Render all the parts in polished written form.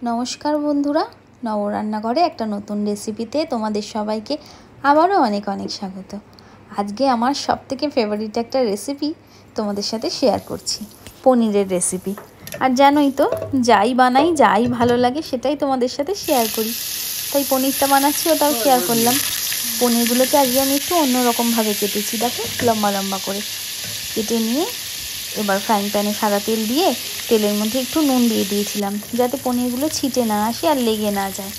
নমস্কার বন্ধুরা, নবরান্নাঘরে একটা নতুন রেসিপিতে তোমাদের সবাইকে আবারও অনেক অনেক স্বাগত। আজকে আমার সবথেকে ফেভারিট একটা রেসিপি তোমাদের সাথে শেয়ার করছি, পনিরের রেসিপি। আর জানোই তো, যাই বানাই, যাই ভালো লাগে সেটাই তোমাদের সাথে শেয়ার করি। তাই পনিরটা বানাচ্ছি, ওটাও শেয়ার করলাম। পনিরগুলোকে আজকে আমি একটু অন্যরকমভাবে কেটেছি, দেখো, লম্বা লম্বা করে কেটে নিয়ে এবার ফ্রাইং প্যানে সাদা তেল দিয়ে তেলের মধ্যে একটু নুন দিয়ে দিয়েছিলাম, যাতে পনিরগুলো ছিটে না আসে আর লেগে না যায়।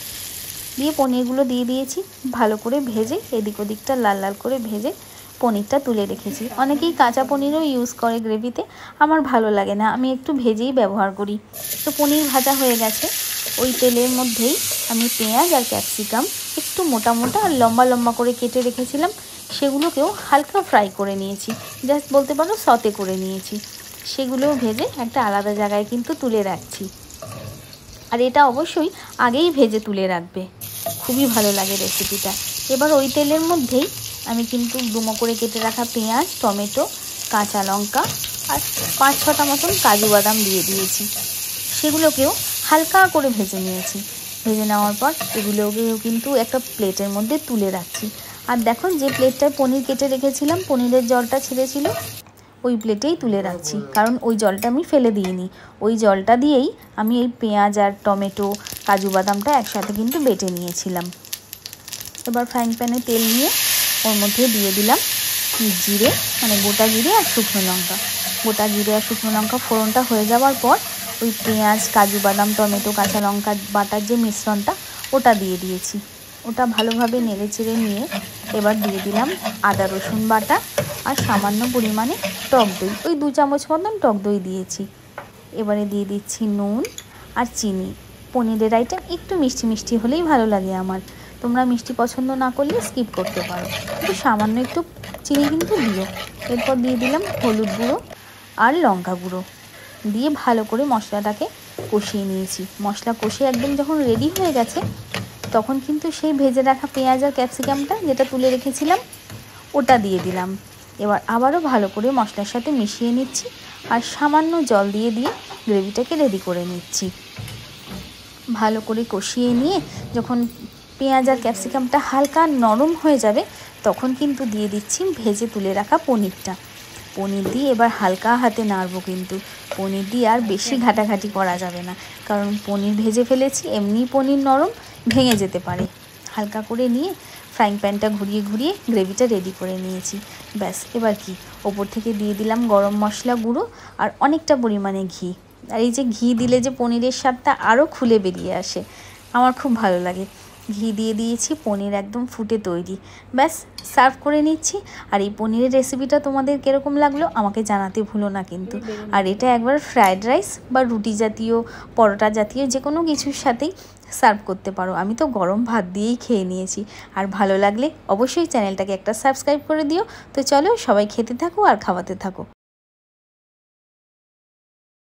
দিয়ে পনিরগুলো দিয়ে দিয়েছি, ভালো করে ভেজে এদিক ওদিকটা লাল লাল করে ভেজে পনিরটা তুলে রেখেছি। অনেকেই কাঁচা পনিরও ইউজ করে গ্রেভিতে, আমার ভালো লাগে না, আমি একটু ভেজেই ব্যবহার করি। তো পনির ভাজা হয়ে গেছে, ওই তেলের মধ্যেই আমি পেঁয়াজ আর ক্যাপসিকাম একটু মোটা মোটা আর লম্বা লম্বা করে কেটে রেখেছিলাম, সেগুলোকেও হালকা ফ্রাই করে নিয়েছি, জাস্ট বলতে পারো সতে করে নিয়েছি। সেগুলোও ভেজে একটা আলাদা জায়গায় কিন্তু তুলে রাখছি। আর এটা অবশ্যই আগেই ভেজে তুলে রাখবে, খুবই ভালো লাগে রেসিপিটা। এবার ওই তেলের মধ্যেই আমি কিন্তু ডুমো করে কেটে রাখা পেঁয়াজ, টমেটো, কাঁচা লঙ্কা আর 5-6টা মতন কাজু বাদাম দিয়ে দিয়েছি। সেগুলোকেও হালকা করে ভেজে নিয়েছি। ভেজে নেওয়ার পর এগুলোকেও কিন্তু একটা প্লেটের মধ্যে তুলে রাখছি। আর দেখো, যে প্লেটটায় পনির কেটে রেখেছিলাম, পনিরের জলটা ছেড়েছিল, ওই প্লেটেই তুলে রাখছি, কারণ ওই জলটা আমি ফেলে দিইনি। ওই জলটা দিয়েই আমি এই পেঁয়াজ আর টমেটো, কাজু বাদামটা একসাথে কিন্তু বেটে নিয়েছিলাম। এবার ফ্রাইং প্যানে তেল নিয়ে ওর মধ্যে দিয়ে দিলাম জিরে, মানে গোটা জিরে আর শুকনো লঙ্কা। গোটা জিরে আর শুকনো লঙ্কা ফোড়নটা হয়ে যাওয়ার পর ওই পেঁয়াজ, কাজু বাদাম, টমেটো, কাঁচা লঙ্কা বাটার যে মিশ্রণটা, ওটা দিয়ে দিয়েছি। ওটা ভালোভাবে নেড়ে চেড়ে নিয়ে এবার দিয়ে দিলাম আদা রসুন বাটা আর সামান্য পরিমাণে টক দই, ওই 2 চামচ মতন টক দই দিয়েছি। এবারে দিয়ে দিচ্ছি নুন আর চিনি। পনিরের আইটেম একটু মিষ্টি মিষ্টি হলেই ভালো লাগে আমার, তোমরা মিষ্টি পছন্দ না করলে স্কিপ করতে পারো, কিন্তু সামান্য একটু চিনি কিন্তু দিও। এরপর দিয়ে দিলাম হলুদ গুঁড়ো আর লঙ্কা গুঁড়ো দিয়ে ভালো করে মশলাটাকে কষিয়ে নিয়েছি। মশলা কষিয়ে একদম যখন রেডি হয়ে গেছে, তখন কিন্তু সেই ভেজে রাখা পেঁয়াজ আর ক্যাপসিকামটা যেটা তুলে রেখেছিলাম, ওটা দিয়ে দিলাম। এবার আবারও ভালো করে মশলার সাথে মিশিয়ে নিচ্ছি আর সামান্য জল দিয়ে দিয়ে গ্রেভিটাকে রেডি করে নিচ্ছি। ভালো করে কষিয়ে নিয়ে যখন পেঁয়াজ আর ক্যাপসিকামটা হালকা নরম হয়ে যাবে, তখন কিন্তু দিয়ে দিচ্ছি ভেজে তুলে রাখা পনিরটা। পনির দিয়ে এবার হালকা হাতে নাড়বো, কিন্তু পনির দিয়ে আর বেশি ঘাটাঘাটি করা যাবে না, কারণ পনির ভেজে ফেলেছি, এমনি পনির নরম, ভেঙে যেতে পারে। হালকা করে নিয়ে ফ্রাইং প্যানটা ঘুরিয়ে ঘুরিয়ে গ্রেভিটা রেডি করে নিয়েছি। ব্যাস, এবার কি, ওপর থেকে দিয়ে দিলাম গরম মশলা গুঁড়ো আর অনেকটা পরিমাণে ঘি। আর এই যে ঘি দিলে যে পনিরের স্বাদটা আরও খুলে বেরিয়ে আসে, আমার খুব ভালো লাগে। ঘি দিয়ে দিয়েছি, পনির একদম ফুটে তৈরি। ব্যাস, সার্ভ করে নিচ্ছি। আর এই পনিরের রেসিপিটা তোমাদের কীরকম লাগলো আমাকে জানাতে ভুলো না কিন্তু। আর এটা একবার ফ্রায়েড রাইস বা রুটি জাতীয়, পরোটা জাতীয় যে কোনো কিছুর সাথেই সার্ভ করতে পারো। আমি তো গরম ভাত দিয়েই খেয়ে নিয়েছি। আর ভালো লাগলে অবশ্যই চ্যানেলটাকে একটা সাবস্ক্রাইব করে দিও। তো চলো, সবাই খেতে থাকো আর খাওয়াতে থাকো।